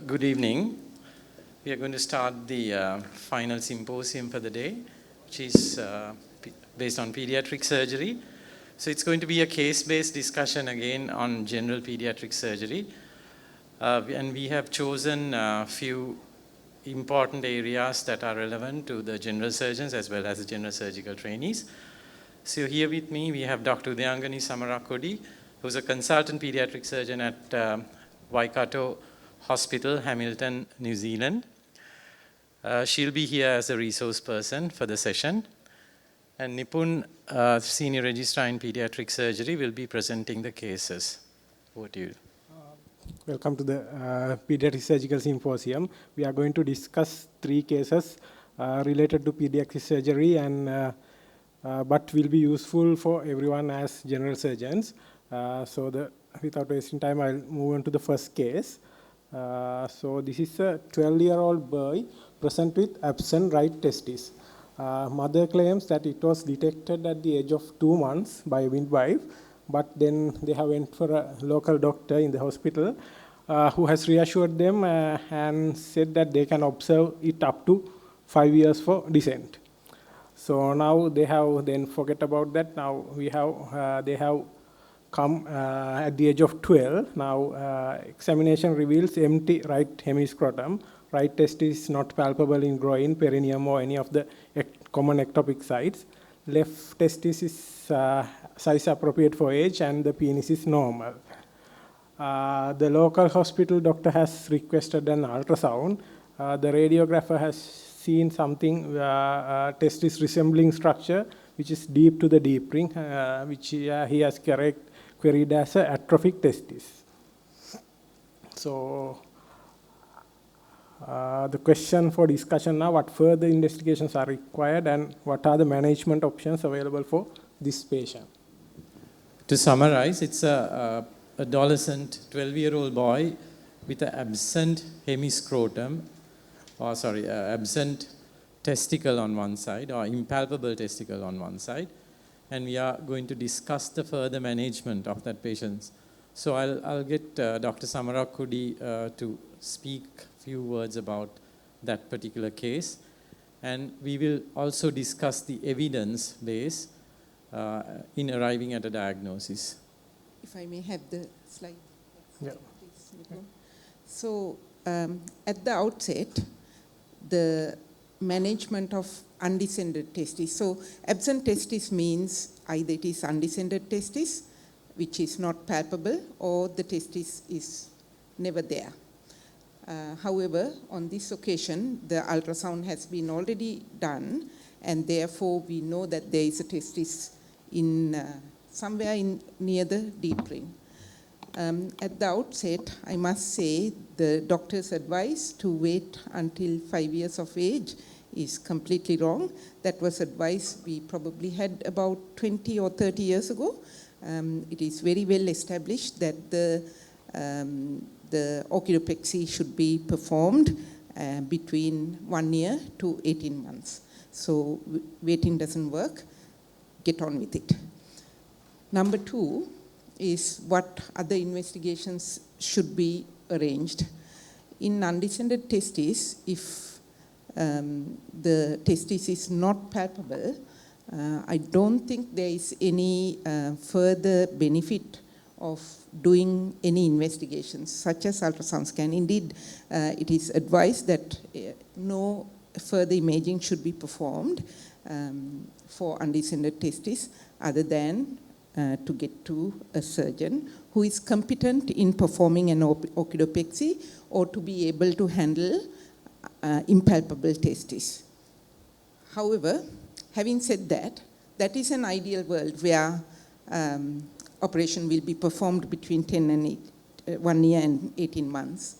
Good evening. We are going to start the final symposium for the day, which is based on pediatric surgery. So it's going to be a case-based discussion again on general pediatric surgery. And we have chosen a few important areas that are relevant to the general surgeons as well as the general surgical trainees. So here with me, we have Dr. Udayangani Samarakkody, who's a consultant pediatric surgeon at Waikato Hospital, Hamilton, New Zealand. She'll be here as a resource person for the session. And Nipun, Senior Registrar in Pediatric Surgery, will be presenting the cases. Over to you. Welcome to the Pediatric Surgical Symposium. We are going to discuss 3 cases related to pediatric surgery, and but will be useful for everyone as general surgeons. Without wasting time, I'll move on to the first case. So this is a 12-year-old boy present with absent right testis. Mother claims that it was detected at the age of 2 months by a midwife, but then they have went for a local doctor in the hospital who has reassured them and said that they can observe it up to 5 years for descent. So now they have then forget about that. Now they have come at the age of 12. Now examination reveals empty right hemiscrotum. Right testis is not palpable in groin, perineum, or any of the common ectopic sites. Left testis is size appropriate for age, and the penis is normal. The local hospital doctor has requested an ultrasound. The radiographer has seen something, testis resembling structure, which is deep to the deep ring, which he has queried as an atrophic testis. So the question for discussion now: what further investigations are required, and what are the management options available for this patient? To summarize, it's a adolescent 12-year-old boy with an absent hemiscrotum, absent testicle on one side, or impalpable testicle on one side. And we are going to discuss the further management of that patient. So I'll get Dr. Samarakkody to speak a few words about that particular case. And we will also discuss the evidence base in arriving at a diagnosis. If I may have the slide. Yeah. Please, Nico. So at the outset, the management of undescended testis. So absent testis means either it is undescended testis, which is not palpable, or the testis is never there. However, on this occasion, the ultrasound has been already done, and therefore we know that there is a testis in somewhere near the deep ring. At the outset, I must say the doctor's advice to wait until 5 years of age is completely wrong. That was advice we probably had about 20 or 30 years ago. It is very well established that the orchidopexy should be performed between 1 year to 18 months. So waiting doesn't work. Get on with it. Number 2 is what other investigations should be arranged. In undescended testis, if the testis is not palpable, I don't think there is any further benefit of doing any investigations, such as ultrasound scan. Indeed, it is advised that no further imaging should be performed for undescended testis other than to get to a surgeon who is competent in performing an orchidopexy or to be able to handle impalpable testis. However, having said that, that is an ideal world where operation will be performed between 1 year and 18 months.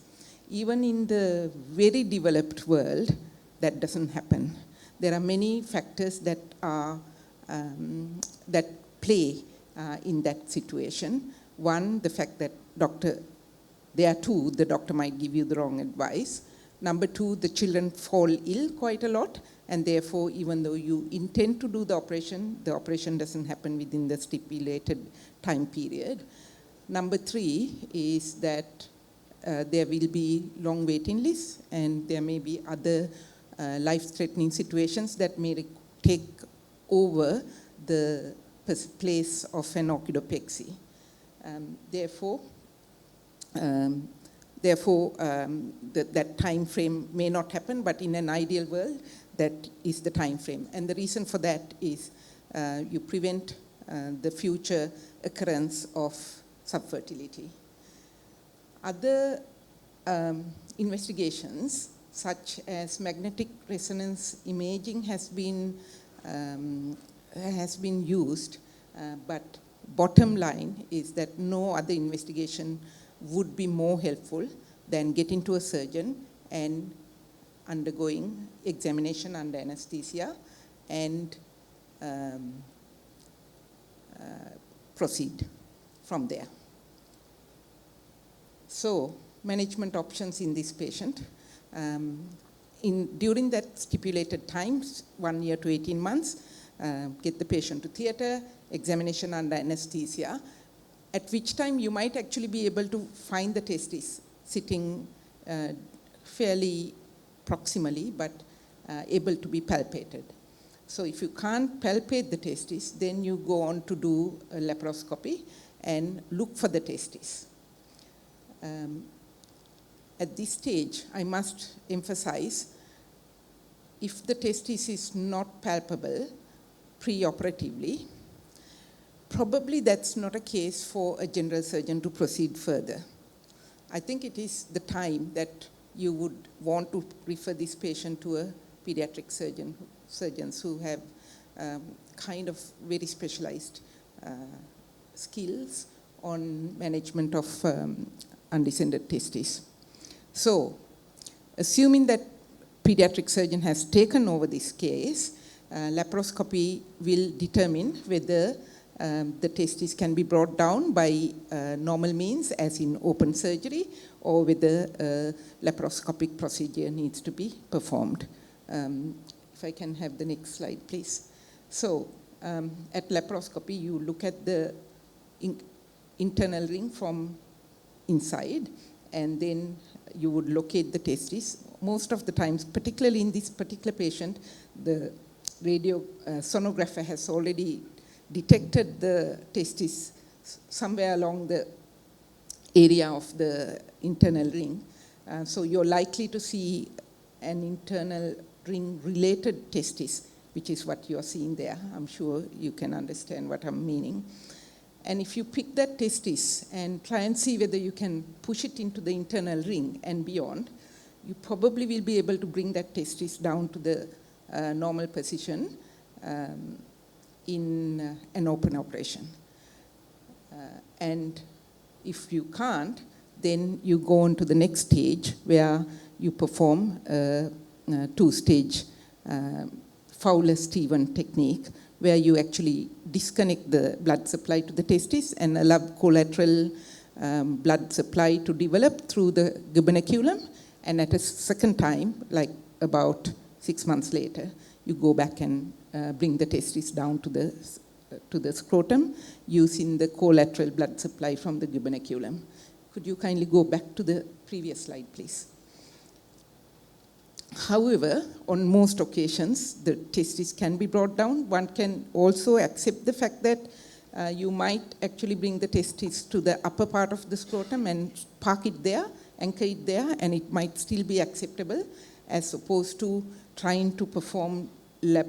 Even in the very developed world, that doesn't happen. There are many factors that are that play in that situation. One, the fact that the doctor might give you the wrong advice. Number 2, the children fall ill quite a lot, and therefore, even though you intend to do the operation doesn't happen within the stipulated time period. Number 3 is that there will be long waiting lists, and there may be other life-threatening situations that may take over the place of an orchidopexy. Therefore, that time frame may not happen, but in an ideal world, that is the time frame. And the reason for that is you prevent the future occurrence of subfertility. Other investigations, such as magnetic resonance imaging, has been used, but bottom line is that no other investigation would be more helpful than getting to a surgeon and undergoing examination under anesthesia and proceed from there. So, management options in this patient. During that stipulated time, 1 year to 18 months, get the patient to theater, examination under anesthesia, at which time you might actually be able to find the testis sitting fairly proximally, but able to be palpated. So if you can't palpate the testis, then you go on to do a laparoscopy and look for the testis. At this stage, I must emphasize, if the testis is not palpable preoperatively, probably that's not a case for a general surgeon to proceed further. I think it is the time that you would want to refer this patient to a pediatric surgeons who have kind of very specialized skills on management of undescended testes. So, assuming that pediatric surgeon has taken over this case, laparoscopy will determine whether the testis can be brought down by normal means, as in open surgery, or whether a laparoscopic procedure needs to be performed. If I can have the next slide, please. So, at laparoscopy, you look at the internal ring from inside, and then you would locate the testis. Most of the times, particularly in this particular patient, the radio sonographer has already detected the testis somewhere along the area of the internal ring. So you're likely to see an internal ring-related testis, which is what you're seeing there. I'm sure you can understand what I'm meaning. And if you pick that testis and try and see whether you can push it into the internal ring and beyond, you probably will be able to bring that testis down to the normal position in an open operation. And if you can't, then you go on to the next stage where you perform a two-stage Fowler-Stevens technique, where you actually disconnect the blood supply to the testis and allow collateral blood supply to develop through the gubernaculum. And at a second time, like about 6 months later, you go back and bring the testis down to the scrotum using the collateral blood supply from the gubernaculum. Could you kindly go back to the previous slide, please? However, on most occasions, the testis can be brought down. One can also accept the fact that you might actually bring the testis to the upper part of the scrotum and park it there, anchor it there, and it might still be acceptable, as opposed to trying to perform lap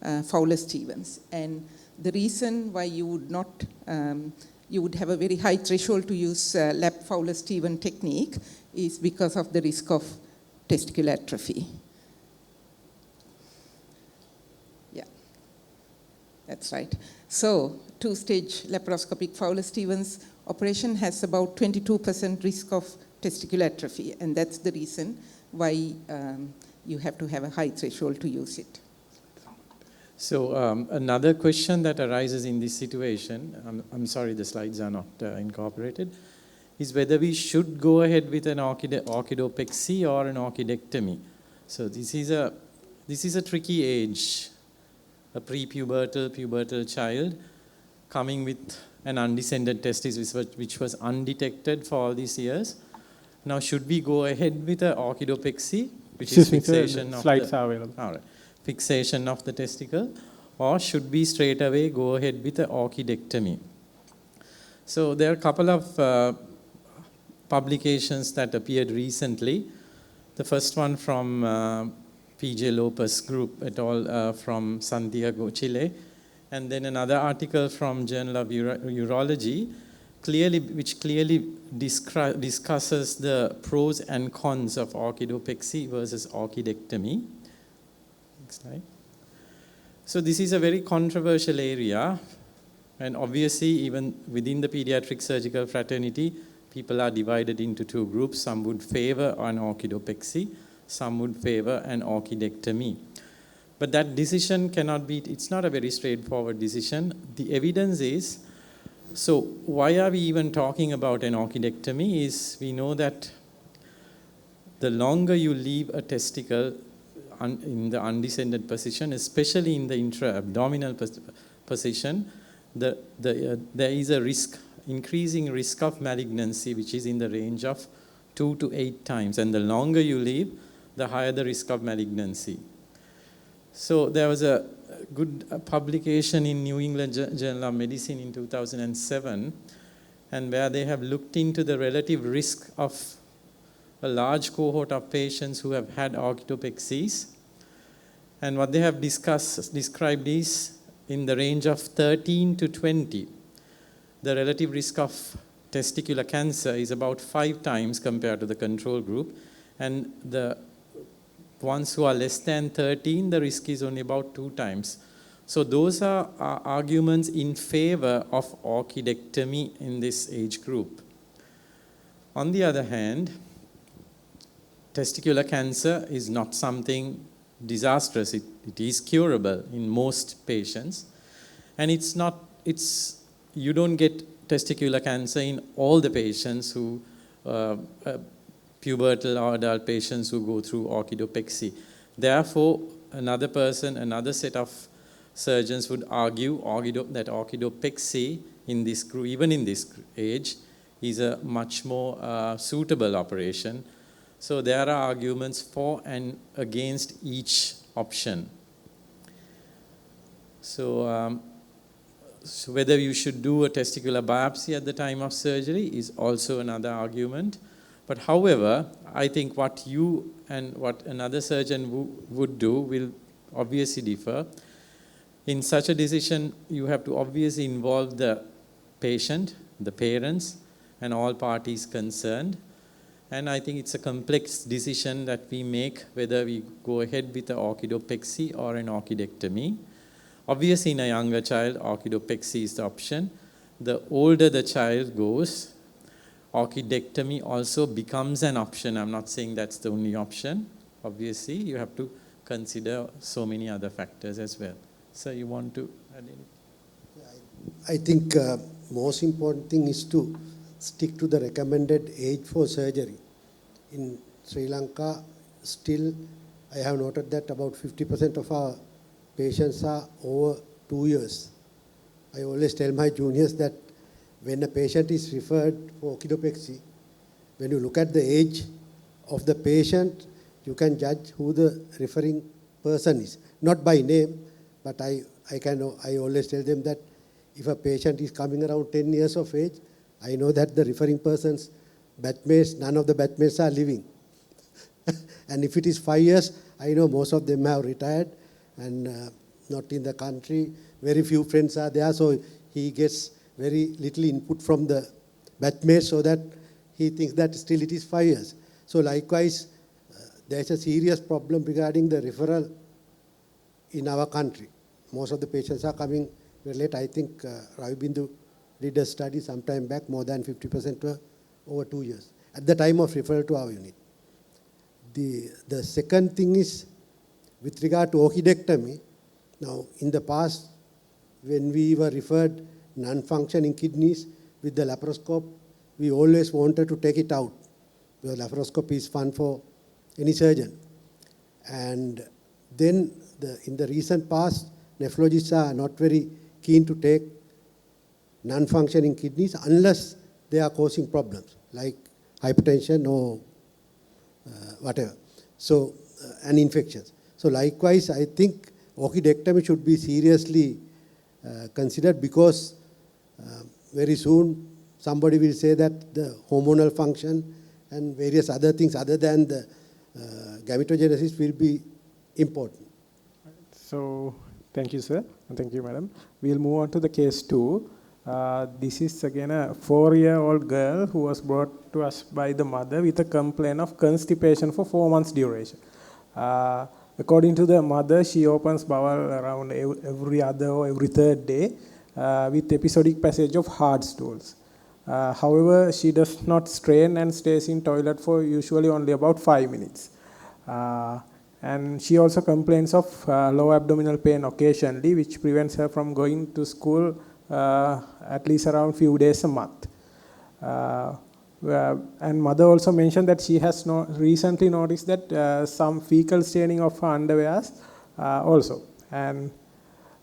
Fowler-Stevens. And the reason why you would not, you would have a very high threshold to use lap Fowler-Stevens technique is because of the risk of testicular atrophy. Yeah, that's right. So, two-stage laparoscopic Fowler-Stevens operation has about 22% risk of testicular atrophy, and that's the reason why you have to have a high threshold to use it. So another question that arises in this situation, I'm sorry the slides are not incorporated, is whether we should go ahead with an orchidopexy or an orchidectomy. So this is a tricky age, a prepubertal, pubertal child coming with an undescended testis which was undetected for all these years. Now, should we go ahead with the orchidopexy, which is Excuse me, sir, fixation the of slides the, are available. all right, fixation of the testicle, or should we straight away go ahead with the orchidectomy? So there are a couple of publications that appeared recently. The first one from P.J. Lopez group et al. From Santiago, Chile, and then another article from Journal of Urology, which clearly discusses the pros and cons of orchidopexy versus orchidectomy. Next slide. So this is a very controversial area, and obviously even within the pediatric surgical fraternity, people are divided into two groups. Some would favor an orchidopexy, some would favor an orchidectomy. But that decision cannot be, it's not a very straightforward decision. The evidence is, so why are we even talking about an orchidectomy is we know that the longer you leave a testicle in the undescended position, especially in the intra-abdominal position, there is a risk, increasing risk of malignancy, which is in the range of 2 to 8 times. And the longer you leave, the higher the risk of malignancy. So there was a good publication in New England Journal of Medicine in 2007, and where they have looked into the relative risk of a large cohort of patients who have had orchidopexies. And what they have described is in the range of 13 to 20. The relative risk of testicular cancer is about 5 times compared to the control group. And the ones who are less than 13, the risk is only about 2 times. So those are arguments in favor of orchidectomy in this age group. On the other hand, testicular cancer is not something disastrous. It is curable in most patients. And you don't get testicular cancer in all the patients who, pubertal or adult patients who go through orchidopexy. Therefore, another set of surgeons would argue that orchidopexy in this group, even in this age, is a much more suitable operation. So there are arguments for and against each option. So whether you should do a testicular biopsy at the time of surgery is also another argument. But however, I think what you and what another surgeon would do will obviously differ. In such a decision, you have to obviously involve the patient, the parents, and all parties concerned. And I think it's a complex decision that we make whether we go ahead with an orchidopexy or an orchidectomy. Obviously, in a younger child, orchidopexy is the option. The older the child goes, orchidectomy also becomes an option. I'm not saying that's the only option. Obviously, you have to consider so many other factors as well. So you want to add anything? I think most important thing is to stick to the recommended age for surgery. In Sri Lanka, still, I have noted that about 50% of our patients are over 2 years. I always tell my juniors that when a patient is referred for orchidopexy, when you look at the age of the patient, you can judge who the referring person is. Not by name, but I always tell them that if a patient is coming around 10 years of age, I know that the referring person's batchmates, none of the batchmates are living. And if it is 5 years, I know most of them have retired and not in the country. Very few friends are there, so he gets very little input from the batchmates so that he thinks that still it is 5 years. So likewise, there is a serious problem regarding the referral in our country. Most of the patients are coming very late. I think Ravi Bindu did a study some time back, more than 50% were over 2 years at the time of referral to our unit. The second thing is with regard to orchidectomy. Now, in the past, when we were referred non-functioning kidneys with the laparoscope, we always wanted to take it out. The laparoscope is fun for any surgeon. And then in the recent past, nephrologists are not very keen to take non-functioning kidneys unless they are causing problems, like hypertension or whatever. So, and infections. So likewise, I think orchidectomy should be seriously considered, because very soon somebody will say that the hormonal function and various other things other than the gametogenesis will be important. So, thank you, sir, and thank you, madam. We'll move on to the case 2. This is again a 4-year-old girl who was brought to us by the mother with a complaint of constipation for 4 months duration. According to the mother, she opens bowel around every other or every third day with episodic passage of hard stools. However, she does not strain and stays in toilet for usually only about 5 minutes. And she also complains of low abdominal pain occasionally, which prevents her from going to school at least around few days a month. And mother also mentioned that she has recently noticed that some fecal staining of her underwears also. And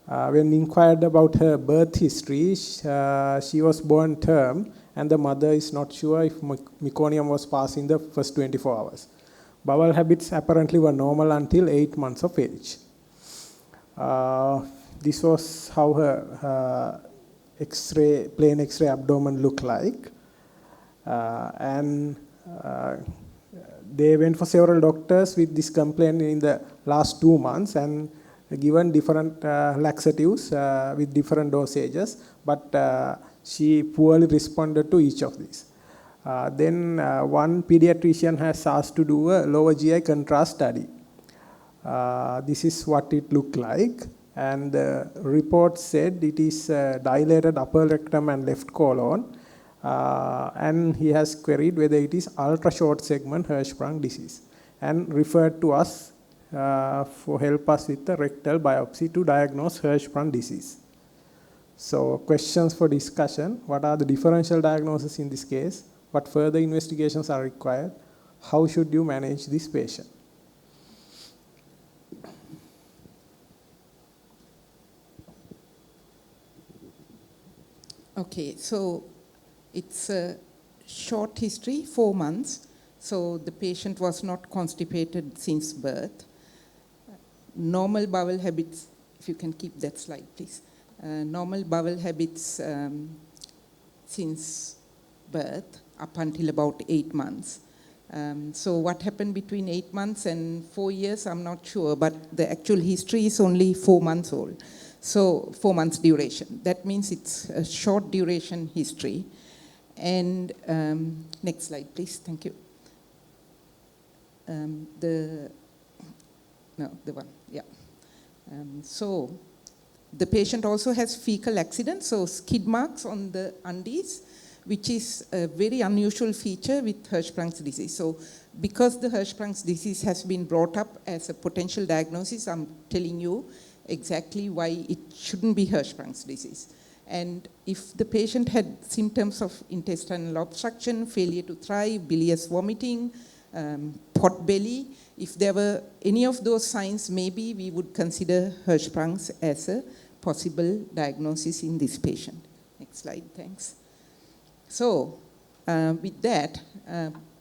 when inquired about her birth history, she was born term, and the mother is not sure if meconium was passed in the first 24 hours. Bowel habits apparently were normal until 8 months of age. This was how her plain X-ray abdomen looked like. And they went for several doctors with this complaint in the last 2 months and given different laxatives with different dosages, but she poorly responded to each of these. Then one pediatrician has asked to do a lower GI contrast study. This is what it looked like, and the report said it is dilated upper rectum and left colon, and he has queried whether it is ultra short segment Hirschsprung disease and referred to us for help us with the rectal biopsy to diagnose Hirschsprung disease. So questions for discussion: what are the differential diagnoses in this case? What further investigations are required? How should you manage this patient? Okay, so it's a short history, 4 months. So the patient was not constipated since birth. Normal bowel habits, if you can keep that slide, please. Normal bowel habits since birth up until about 8 months. So what happened between 8 months and 4 years, I'm not sure, but the actual history is only 4 months old. So 4 months duration. That means it's a short duration history. And next slide, please. Thank you. The one, yeah. So the patient also has fecal accident, so skid marks on the undies, which is a very unusual feature with Hirschsprung's disease. So because the Hirschsprung's disease has been brought up as a potential diagnosis, I'm telling you exactly why it shouldn't be Hirschsprung's disease. And if the patient had symptoms of intestinal obstruction, failure to thrive, bilious vomiting, pot belly, if there were any of those signs, maybe we would consider Hirschsprung's as a possible diagnosis in this patient. Next slide, thanks. So with that,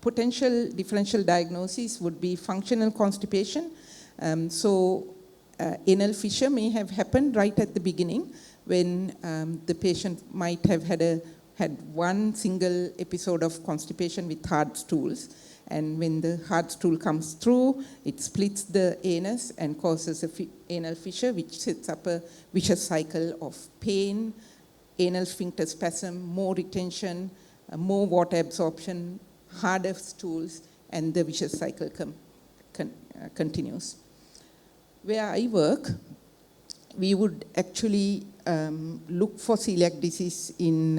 potential differential diagnosis would be functional constipation. Anal fissure may have happened right at the beginning when the patient might have had one single episode of constipation with hard stools. And when the hard stool comes through, it splits the anus and causes an anal fissure, which sets up a vicious cycle of pain, anal sphincter spasm, more retention, more water absorption, harder stools, and the vicious cycle continues. Where I work, we would actually look for celiac disease in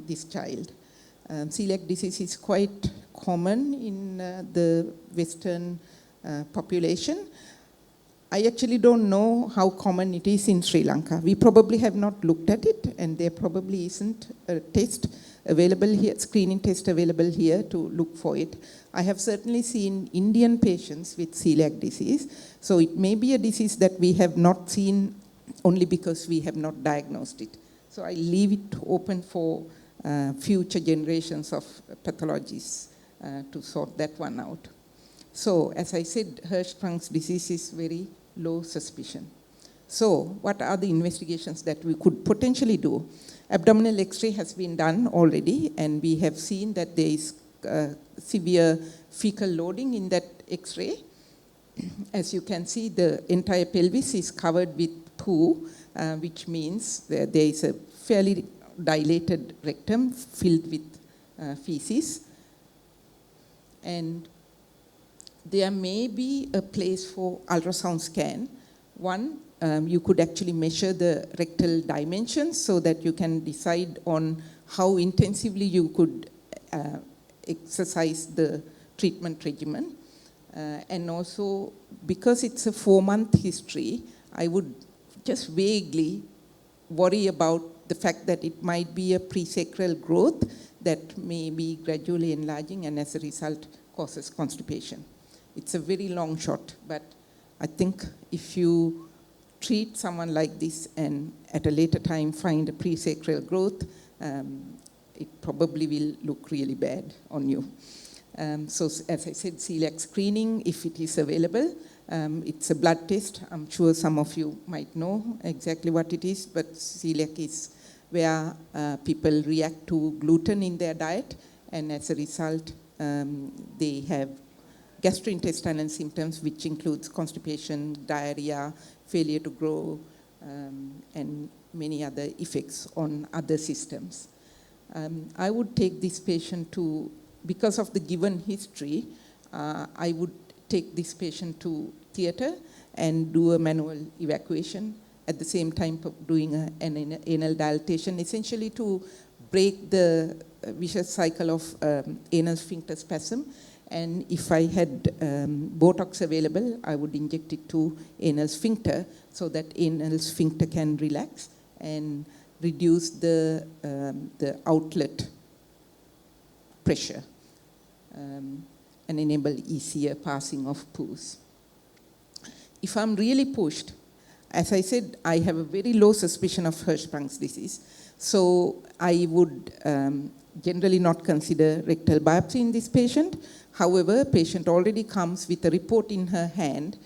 this child. Celiac disease is quite common in the Western population. I actually don't know how common it is in Sri Lanka. We probably have not looked at it, and there probably isn't a test available here, screening test available here to look for it. I have certainly seen Indian patients with celiac disease, so it may be a disease that we have not seen only because we have not diagnosed it. So I leave it open for future generations of pathologies to sort that one out. So, as I said, Hirschsprung's disease is very low suspicion. So, what are the investigations that we could potentially do? Abdominal X-ray has been done already, and we have seen that there is severe fecal loading in that X-ray. As you can see, the entire pelvis is covered with poo, which means that there is a fairly dilated rectum filled with feces. And there may be a place for ultrasound scan. One, you could actually measure the rectal dimensions so that you can decide on how intensively you could exercise the treatment regimen. And also, because it's a 4-month history, I would just vaguely worry about the fact that it might be a presacral growth that may be gradually enlarging and as a result causes constipation. It's a very long shot, but I think if you treat someone like this and at a later time find a presacral growth, it probably will look really bad on you. So as I said, celiac screening, if it is available, it's a blood test. I'm sure some of you might know exactly what it is, but celiac is where people react to gluten in their diet, and as a result, they have gastrointestinal symptoms, which includes constipation, diarrhea, failure to grow, and many other effects on other systems. I would take this patient to, because of the given history, I would take this patient to theater and do a manual evacuation, at the same time doing an anal dilatation, essentially to break the vicious cycle of anal sphincter spasm. And if I had Botox available, I would inject it to anal sphincter so that anal sphincter can relax and reduce the outlet pressure and enable easier passing of poos. If I'm really pushed, as I said, I have a very low suspicion of Hirschsprung's disease, so I would generally not consider rectal biopsy in this patient. However, patient already comes with a report in her hand,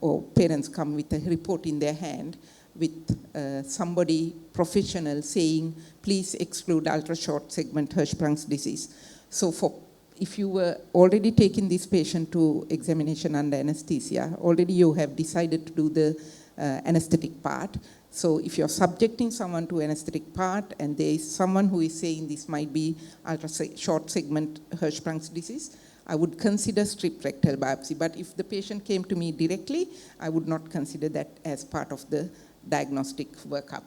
or parents come with a report in their hand with somebody professional saying, please exclude ultra-short segment Hirschsprung's disease. So if you were already taking this patient to examination under anesthesia, already you have decided to do the anesthetic part. So if you're subjecting someone to anesthetic part and there is someone who is saying this might be ultra-short segment Hirschsprung's disease, I would consider strip rectal biopsy. But if the patient came to me directly, I would not consider that as part of the diagnostic workup.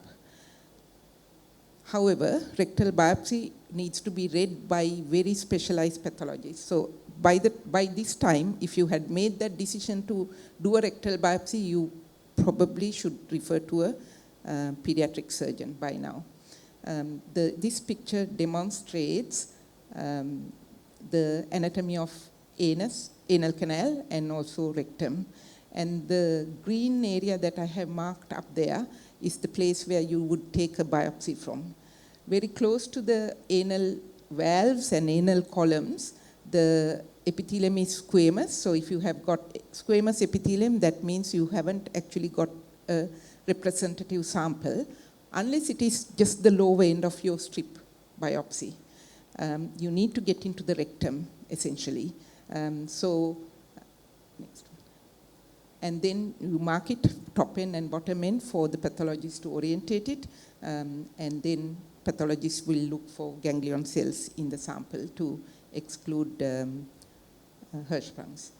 However, rectal biopsy needs to be read by very specialized pathologists. So by this time, if you had made that decision to do a rectal biopsy, you probably should refer to a pediatric surgeon by now. This picture demonstrates the anatomy of anus, anal canal, and also rectum. And the green area that I have marked up there is the place where you would take a biopsy from. Very close to the anal valves and anal columns, the epithelium is squamous. So if you have got squamous epithelium, that means you haven't actually got a representative sample, unless it is just the lower end of your strip biopsy. You need to get into the rectum, essentially. Next one. And then you mark it top end and bottom end for the pathologist to orientate it, and then pathologists will look for ganglion cells in the sample to exclude Hirschsprung's.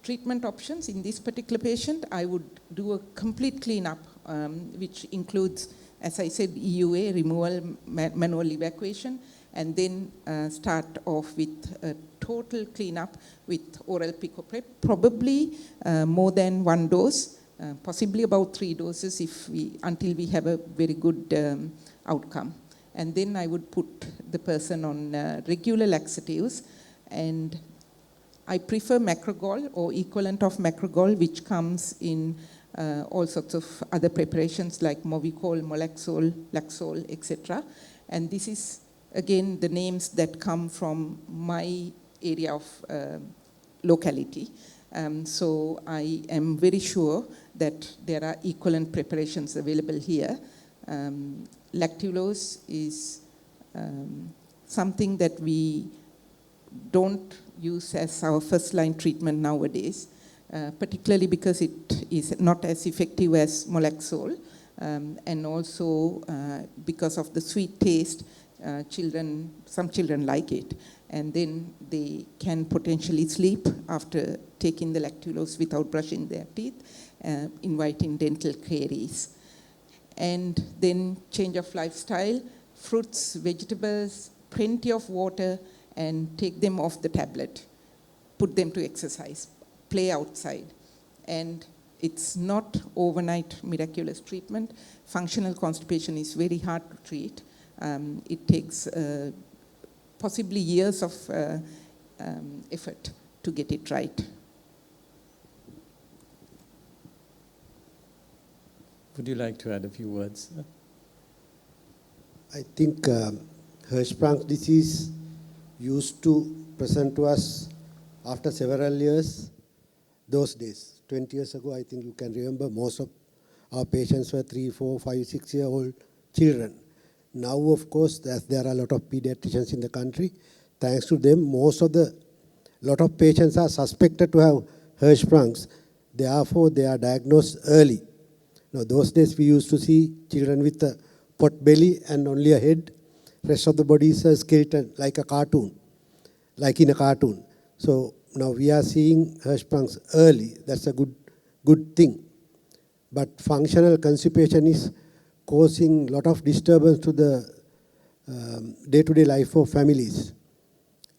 Treatment options in this particular patient, I would do a complete cleanup, which includes, as I said, EUA, removal, manual evacuation, and then start off with a total cleanup with oral picoprep, probably more than one dose, possibly about 3 doses until we have a very good outcome. And then I would put the person on regular laxatives, and I prefer macrogol or equivalent of macrogol, which comes in all sorts of other preparations like Movicol, Molaxol, Laxol, etc. And this is again, the names that come from my area of locality. So I am very sure that there are equivalent preparations available here. Lactulose is something that we don't use as our first line treatment nowadays, particularly because it is not as effective as Molaxol, and also because of the sweet taste. Some children like it, and then they can potentially sleep after taking the lactulose without brushing their teeth, inviting dental caries. And then change of lifestyle, fruits, vegetables, plenty of water, and take them off the tablet. Put them to exercise, play outside. And it's not overnight miraculous treatment. Functional constipation is very hard to treat. It takes possibly years of effort to get it right. Would you like to add a few words? I think Hirschsprung's disease used to present to us after several years. Those days, 20 years ago, I think you can remember most of our patients were 3, 4, 5, 6-year-old children. Now, of course, as there are a lot of pediatricians in the country, thanks to them, lot of patients are suspected to have Hirschsprung's. Therefore, they are diagnosed early. Now, those days we used to see children with a pot belly and only a head. Rest of the body is a skeleton, like a cartoon, like in a cartoon. So now we are seeing Hirschsprung's early. That's a good thing. But functional constipation is causing a lot of disturbance to the day-to-day life of families.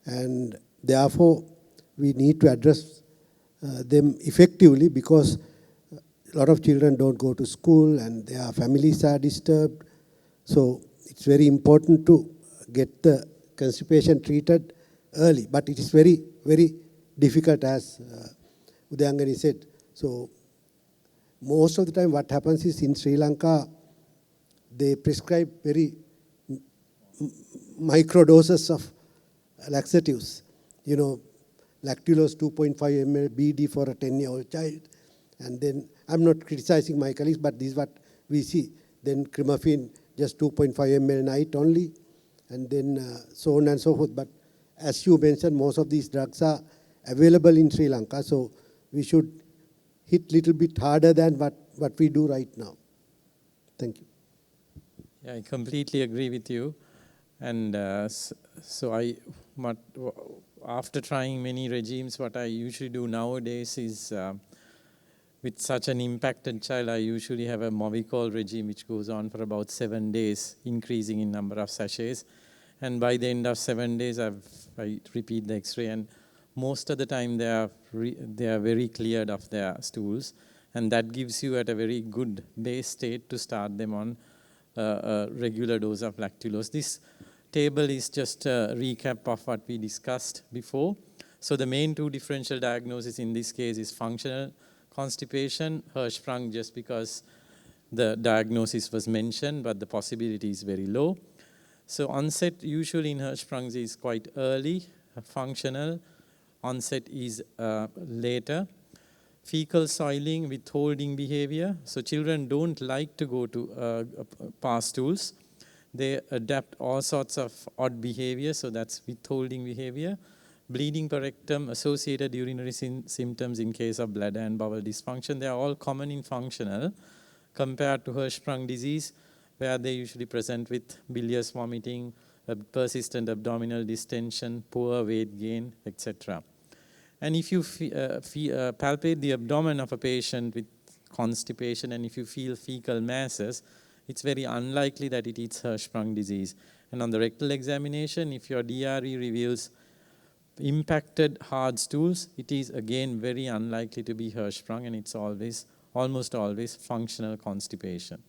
And therefore, we need to address them effectively, because a lot of children don't go to school and their families are disturbed. So it's very important to get the constipation treated early. But it is very, very difficult, as Udayangani said. So most of the time what happens is, in Sri Lanka, they prescribe very micro doses of laxatives. You know, lactulose 2.5 ml BD for a 10-year-old child. And then, I'm not criticizing my colleagues, but this is what we see. Then Crimafene, just 2.5 ml night only. And then so on and so forth. But as you mentioned, most of these drugs are available in Sri Lanka. So we should hit a little bit harder than what we do right now. Thank you. Yeah, I completely agree with you. And after trying many regimes, what I usually do nowadays is, with such an impacted child, I usually have a Movicol regime which goes on for about 7 days, increasing in number of sachets. And by the end of 7 days, I repeat the X-ray, and most of the time they are very cleared of their stools, and that gives you at a very good base state to start them on a regular dose of lactulose. This table is just a recap of what we discussed before. So the main two differential diagnoses in this case is functional constipation, Hirschsprung, just because the diagnosis was mentioned, but the possibility is very low. So onset usually in Hirschsprung is quite early. Functional onset is later. Fecal soiling, withholding behavior. So children don't like to go to pass stools. They adapt all sorts of odd behavior, so that's withholding behavior. Bleeding per rectum, associated urinary symptoms in case of bladder and bowel dysfunction. They are all common in functional compared to Hirschsprung disease, where they usually present with bilious vomiting, persistent abdominal distension, poor weight gain, etc. And if you palpate the abdomen of a patient with constipation, and if you feel fecal masses, it's very unlikely that it is Hirschsprung disease. And on the rectal examination, if your DRE reveals impacted hard stools, it is again very unlikely to be Hirschsprung, and it's almost always functional constipation.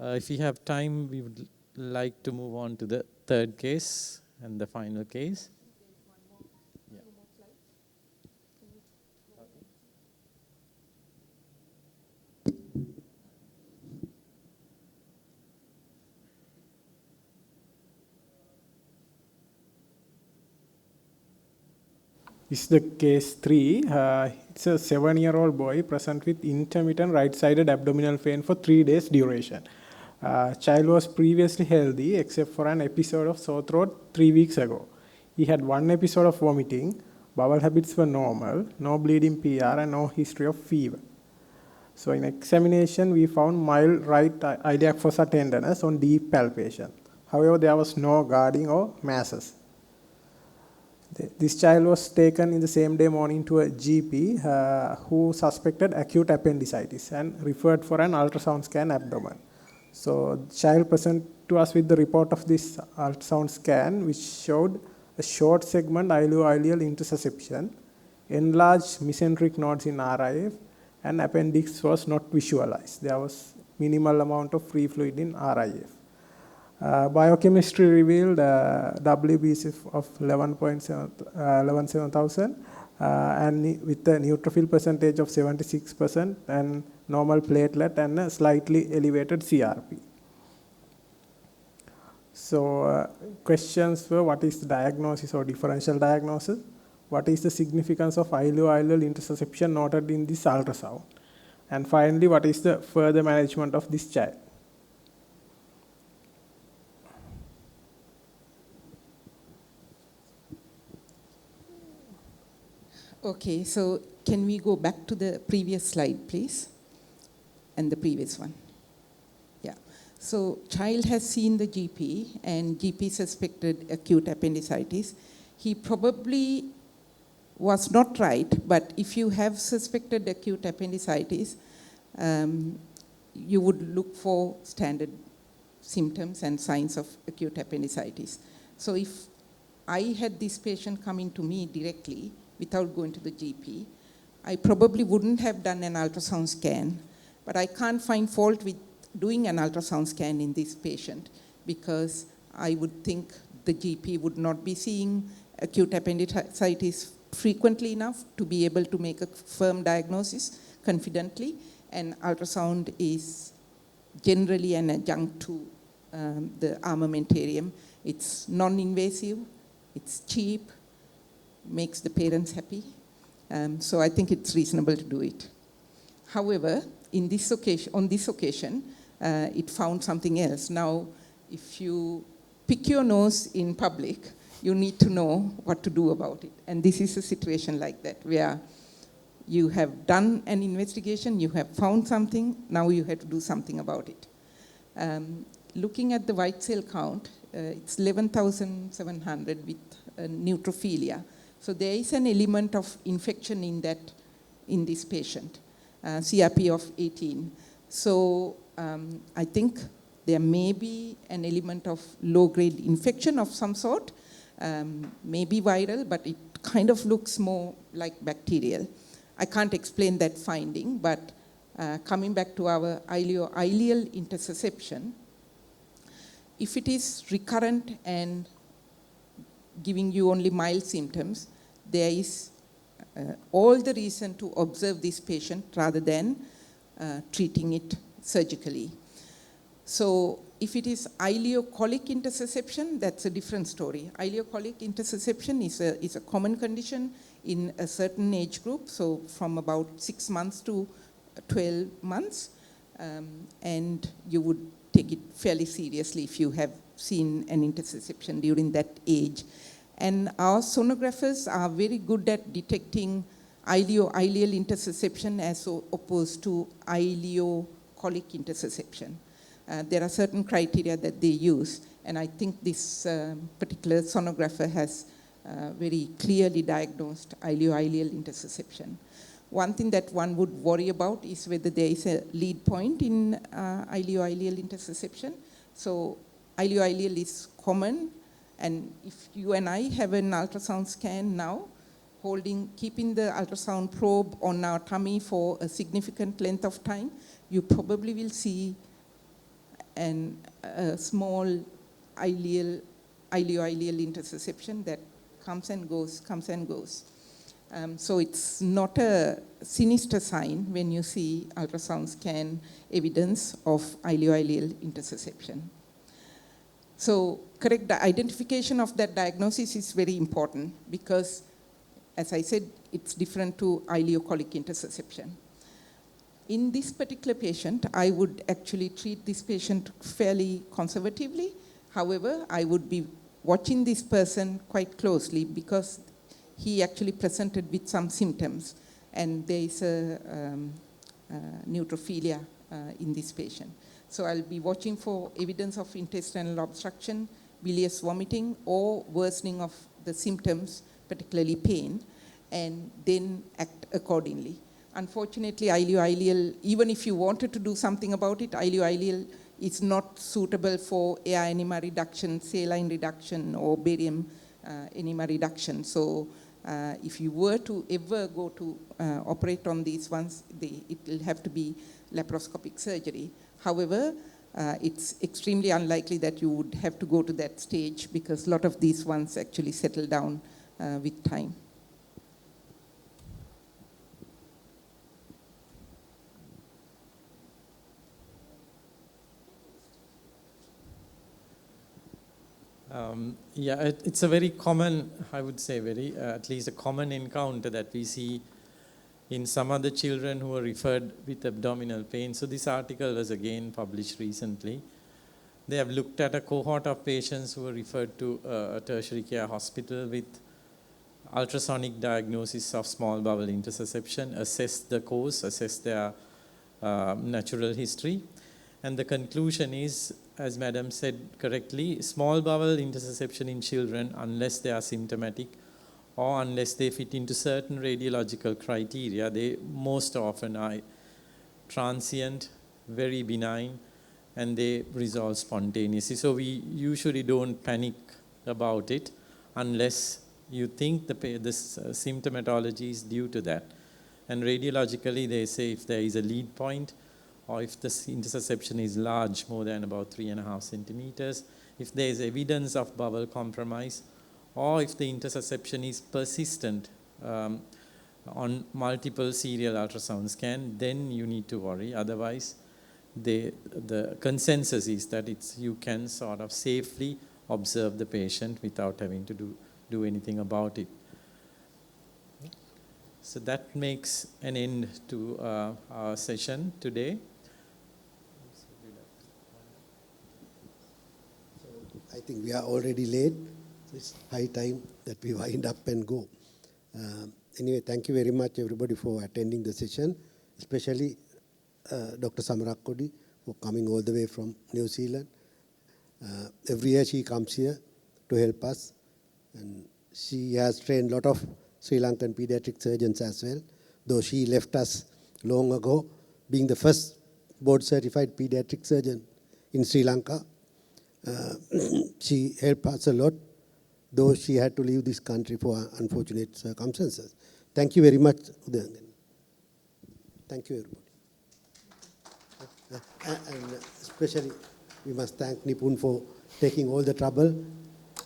If we have time, we would like to move on to the third case and the final case. Yeah. This is the case 3. It's a 7-year-old boy present with intermittent right-sided abdominal pain for 3 days duration. Child was previously healthy except for an episode of sore throat 3 weeks ago. He had 1 episode of vomiting, bowel habits were normal, no bleeding PR and no history of fever. So in examination, we found mild right iliac fossa tenderness on deep palpation. However, there was no guarding or masses. This child was taken in the same day morning to a GP who suspected acute appendicitis and referred for an ultrasound scan abdomen. So the child presented to us with the report of this ultrasound scan, which showed a short segment ilioileal intersusception, enlarged mesenteric nodes in RIF, and appendix was not visualized. There was minimal amount of free fluid in RIF. Biochemistry revealed WBC of 11,700 and with a neutrophil percentage of 76% and normal platelet and a slightly elevated CRP. So questions were, what is the diagnosis or differential diagnosis? What is the significance of ilioileal intersusception noted in this ultrasound? And finally, what is the further management of this child? Okay, so can we go back to the previous slide, please? And the previous one. Yeah. So child has seen the GP and GP suspected acute appendicitis. He probably was not right, but if you have suspected acute appendicitis, you would look for standard symptoms and signs of acute appendicitis. So if I had this patient coming to me directly without going to the GP, I probably wouldn't have done an ultrasound scan, but I can't find fault with doing an ultrasound scan in this patient because I would think the GP would not be seeing acute appendicitis frequently enough to be able to make a firm diagnosis confidently, and ultrasound is generally an adjunct to the armamentarium. It's non-invasive, it's cheap, makes the parents happy, so I think it's reasonable to do it. However, on this occasion, it found something else. Now, if you pick your nose in public, you need to know what to do about it. And this is a situation like that, where you have done an investigation, you have found something, now you have to do something about it. Looking at the white cell count, it's 11,700 with neutrophilia. So there is an element of infection in this patient, CRP of 18. So I think there may be an element of low-grade infection of some sort, maybe viral, but it kind of looks more like bacterial. I can't explain that finding, but coming back to our ilioileal intersusception, if it is recurrent and giving you only mild symptoms, there is all the reason to observe this patient rather than treating it surgically. So if it is ileocolic intersusception, that's a different story. Ileocolic intersusception is a common condition in a certain age group, so from about 6 months to 12 months, and you would take it fairly seriously if you have seen an intersusception during that age. And our sonographers are very good at detecting ileoileal intersusception as opposed to ileocolic intersusception. There are certain criteria that they use, and I think this particular sonographer has very clearly diagnosed ileoileal intersusception. One thing that one would worry about is whether there is a lead point in ileoileal intersusception. So ileoileal is common, and if you and I have an ultrasound scan now, keeping the ultrasound probe on our tummy for a significant length of time, you probably will see a small ileoileal intersusception that comes and goes. So it's not a sinister sign when you see ultrasound scan evidence of ileoileal intersusception. So correct identification of that diagnosis is very important because as I said, it's different to ileocolic intussusception. In this particular patient, I would actually treat this patient fairly conservatively. However, I would be watching this person quite closely because he actually presented with some symptoms, and there is a neutrophilia in this patient. So I'll be watching for evidence of intestinal obstruction, bilious vomiting, or worsening of the symptoms, particularly pain, and then act accordingly. Unfortunately, ileoileal, even if you wanted to do something about it, ileoileal is not suitable for air enema reduction, saline reduction, or barium enema reduction. So if you were to ever go to operate on these ones, it will have to be laparoscopic surgery. However, it's extremely unlikely that you would have to go to that stage because a lot of these ones actually settle down with time. It's a very common, I would say, at least a common encounter that we see in some other children who are referred with abdominal pain. So this article was again published recently. They have looked at a cohort of patients who were referred to a tertiary care hospital with ultrasonic diagnosis of small bowel intussusception, assessed the cause, assessed their natural history. And the conclusion is, as Madam said correctly, small bowel intussusception in children, unless they are symptomatic or unless they fit into certain radiological criteria, they most often are transient, very benign, and they resolve spontaneously. So we usually don't panic about it unless you think the symptomatology is due to that. And radiologically, they say if there is a lead point, or if the intussusception is large, more than about 3.5 centimeters, if there is evidence of bowel compromise, or if the intussusception is persistent on multiple serial ultrasound scan, then you need to worry. Otherwise, the consensus is that you can sort of safely observe the patient without having to do anything about it. So that makes an end to our session today. I think we are already late. So it's high time that we wind up and go. Anyway, thank you very much, everybody, for attending the session, especially Dr. Samarakkody for coming all the way from New Zealand. Every year she comes here to help us, and she has trained a lot of Sri Lankan pediatric surgeons as well, though she left us long ago, being the first board-certified pediatric surgeon in Sri Lanka. She helped us a lot, though she had to leave this country for unfortunate circumstances. Thank you very much, Udayangani. Thank you, everybody. And especially, we must thank Nipun for taking all the trouble.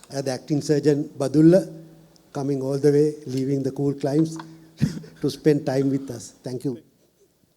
The acting surgeon, Badulla, coming all the way, leaving the cool climes to spend time with us. Thank you.